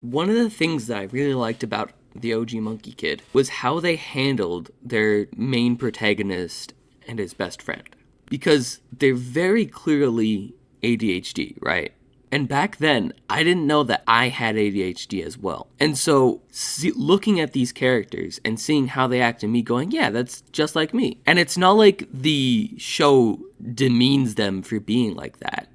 One of the things that I really liked about the OG Monkey Kid was how they handled their main protagonist and his best friend. Because they're very clearly ADHD, right? And back then, I didn't know that I had ADHD as well. And so, looking at these characters and seeing how they act and me going, yeah, that's just like me. And it's not like the show demeans them for being like that.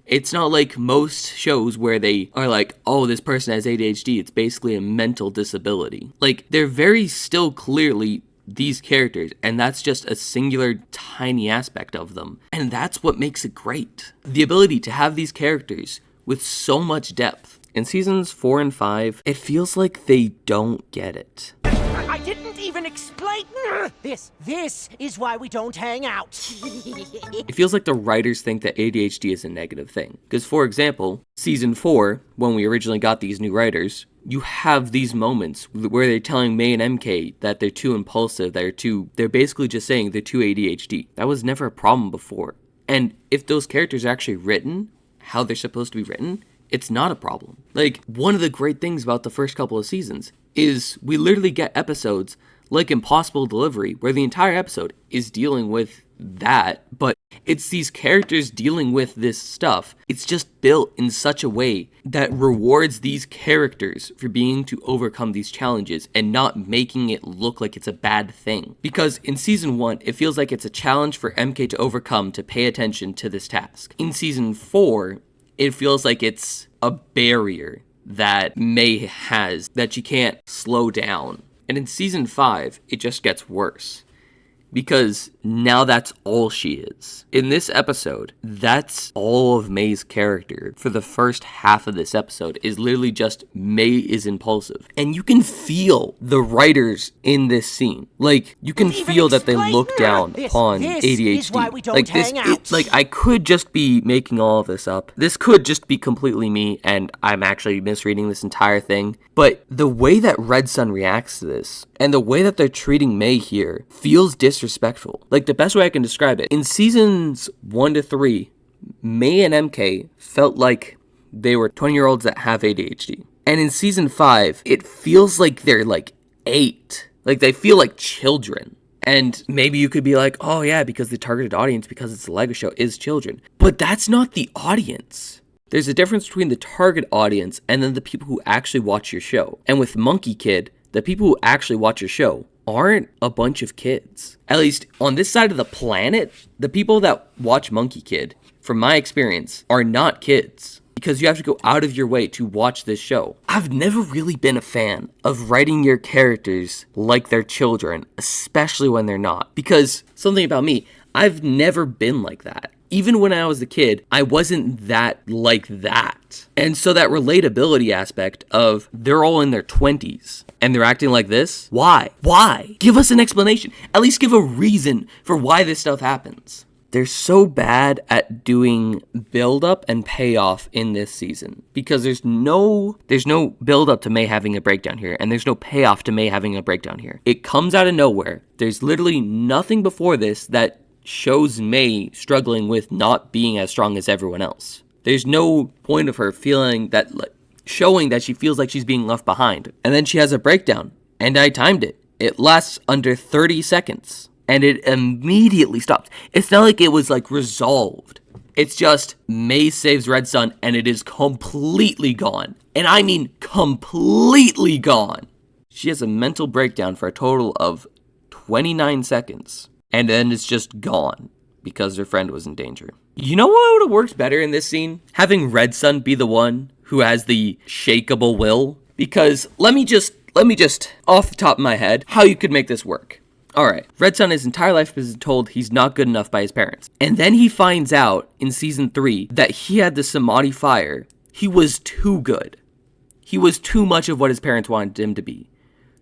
It's not like most shows where they are like, oh, this person has ADHD. It's basically a mental disability. Like, they're very still clearly these characters, and that's just a singular tiny aspect of them. And that's what makes it great. The ability to have these characters with so much depth. In seasons 4 and 5, it feels like they don't get it. I didn't even explain. This is why we don't hang out. It feels like the writers think that ADHD is a negative thing. Because, for example, season 4, when we originally got these new writers, you have these moments where they're telling May and MK that they're too impulsive, they're basically just saying they're too ADHD. That was never a problem before. And if those characters are actually written how they're supposed to be written, it's not a problem. Like, one of the great things about the first couple of seasons is we literally get episodes like Impossible Delivery, where the entire episode is dealing with that, but it's these characters dealing with this stuff. It's just built in such a way that rewards these characters for being to overcome these challenges and not making it look like it's a bad thing. Because in season 1, it feels like it's a challenge for MK to overcome to pay attention to this task. In season 4, it feels like it's a barrier that May has that she can't slow down. And in season 5, it just gets worse. Because now that's all she is. In this episode, that's all of May's character for the first half of this episode is literally just May is impulsive. And you can feel the writers in this scene. Like, you can feel that they look down upon ADHD. Like, this, I could just be making all of this up. This could just be completely me, and I'm actually misreading this entire thing. But the way that Red Sun reacts to this, and the way that they're treating May here, feels disrespectful. Like, the best way I can describe it, in seasons 1 to 3, May and MK felt like they were 20-year-olds that have ADHD. And in season 5, it feels like they're like 8. Like, they feel like children. And maybe you could be like, oh yeah, because the targeted audience, because it's a Lego show, is children. But that's not the audience. There's a difference between the target audience and then the people who actually watch your show. And with Monkey Kid, the people who actually watch your show aren't a bunch of kids. At least on this side of the planet, the people that watch Monkey Kid, from my experience, are not kids. Because you have to go out of your way to watch this show. I've never really been a fan of writing your characters like they're children, especially when they're not. Because something about me, I've never been like that. Even when I was a kid, I wasn't that like that. And so that relatability aspect of they're all in their 20s and they're acting like this, why? Why? Give us an explanation. At least give a reason for why this stuff happens. They're so bad at doing build-up and payoff in this season because there's no build-up to May having a breakdown here, and there's no payoff to May having a breakdown here. It comes out of nowhere. There's literally nothing before this that shows May struggling with not being as strong as everyone else. There's no point of her feeling that, showing that she feels like she's being left behind. And then she has a breakdown, and I timed it. It lasts under 30 seconds, and it immediately stops. It's not like it was resolved. It's just May saves Red Sun, and it is completely gone. And I mean completely gone. She has a mental breakdown for a total of 29 seconds. And then it's just gone because her friend was in danger. You know what would have worked better in this scene? Having Red Sun be the one who has the shakeable will. Because let me just, off the top of my head, how you could make this work. Alright, Red Sun his entire life is told he's not good enough by his parents. And then he finds out in season 3 that he had the Samadhi fire. He was too good. He was too much of what his parents wanted him to be.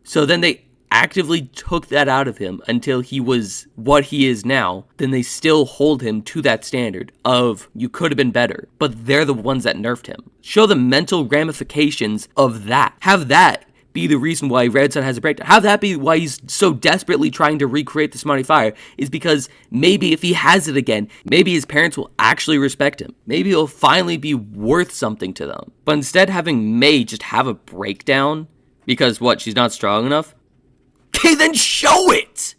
So then they actively took that out of him until he was what he is now. Then they still hold him to that standard of you could have been better, but they're the ones that nerfed him. Show the mental ramifications of that. Have that be the reason why Red Sun has a breakdown. Have that be why he's so desperately trying to recreate the Smiley Fire, is because maybe if he has it again, maybe his parents will actually respect him. Maybe he'll finally be worth something to them. But instead, having May just have a breakdown because what, she's not strong enough? Okay, then show it!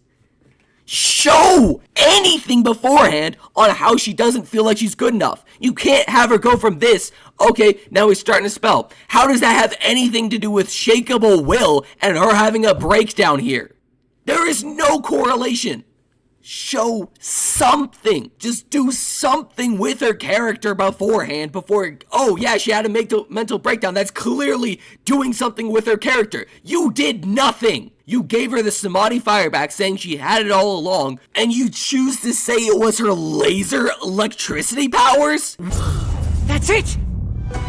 Show anything beforehand on how she doesn't feel like she's good enough. You can't have her go from this, okay, now he's starting to spell. How does that have anything to do with shakeable will and her having a breakdown here? There is no correlation. Show something. Just do something with her character beforehand before, oh yeah, she had a mental breakdown. That's clearly doing something with her character. You did nothing. You gave her the Samadhi Fire back saying she had it all along, and you choose to say it was her laser electricity powers? That's it!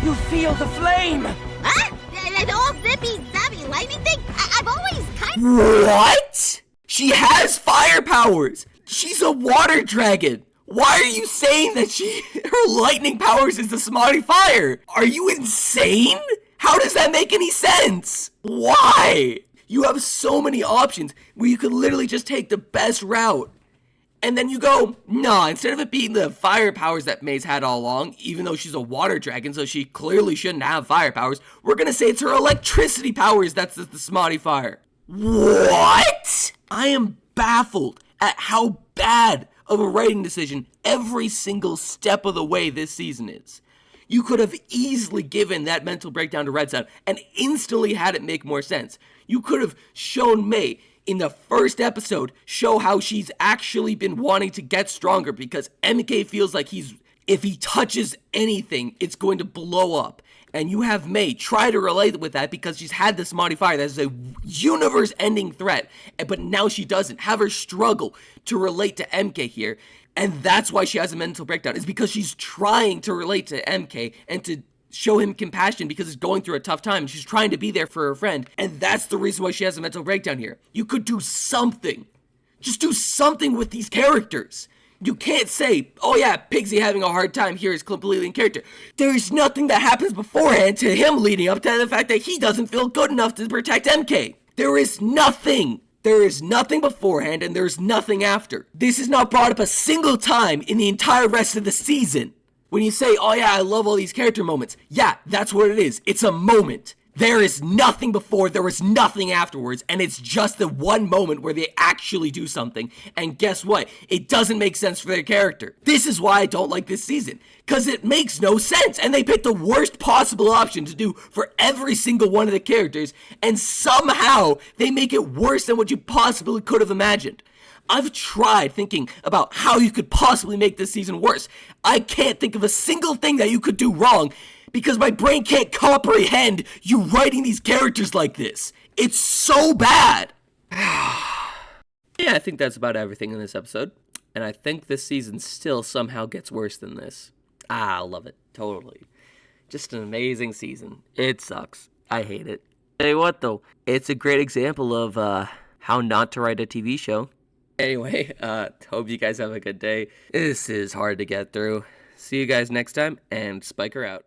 You feel the flame! Huh? The old zippy zappy lightning thing? I've always kind of... What? She has fire powers! She's a water dragon! Why are you saying that her lightning powers is the Samadhi Fire? Are you insane? How does that make any sense? Why? You have so many options where you could literally just take the best route. And then you go, nah, instead of it being the fire powers that May's had all along, even though she's a water dragon, so she clearly shouldn't have fire powers, we're gonna say it's her electricity powers that's the Samadhi Fire. What? I am baffled at how bad of a writing decision every single step of the way this season is. You could have easily given that mental breakdown to Red Sun and instantly had it make more sense. You could have shown May in the first episode, show how she's actually been wanting to get stronger because MK feels like if he touches anything, it's going to blow up. And you have May try to relate with that because she's had this Samadhi Fire that is a universe-ending threat, but now she doesn't. Have her struggle to relate to MK here, and that's why she has a mental breakdown. It's because she's trying to relate to MK and to show him compassion because he's going through a tough time. She's trying to be there for her friend, and that's the reason why she has a mental breakdown here. You could do something. Just do something with these characters. You can't say, oh yeah, Pigsy having a hard time here is completely in character. There's nothing that happens beforehand to him leading up to the fact that he doesn't feel good enough to protect MK. There is nothing. There is nothing beforehand and there's nothing after. This is not brought up a single time in the entire rest of the season. When you say, oh yeah, I love all these character moments. Yeah, that's what it is. It's a moment. There is nothing before, there is nothing afterwards, and it's just the one moment where they actually do something, and guess what? It doesn't make sense for their character. This is why I don't like this season, because it makes no sense, and they picked the worst possible option to do for every single one of the characters, and somehow they make it worse than what you possibly could have imagined. I've tried thinking about how you could possibly make this season worse. I can't think of a single thing that you could do wrong, because my brain can't comprehend you writing these characters like this. It's so bad. Yeah, I think that's about everything in this episode. And I think this season still somehow gets worse than this. I love it. Totally. Just an amazing season. It sucks. I hate it. Tell you what, though. It's a great example of how not to write a TV show. Anyway, hope you guys have a good day. This is hard to get through. See you guys next time, and Spiker out.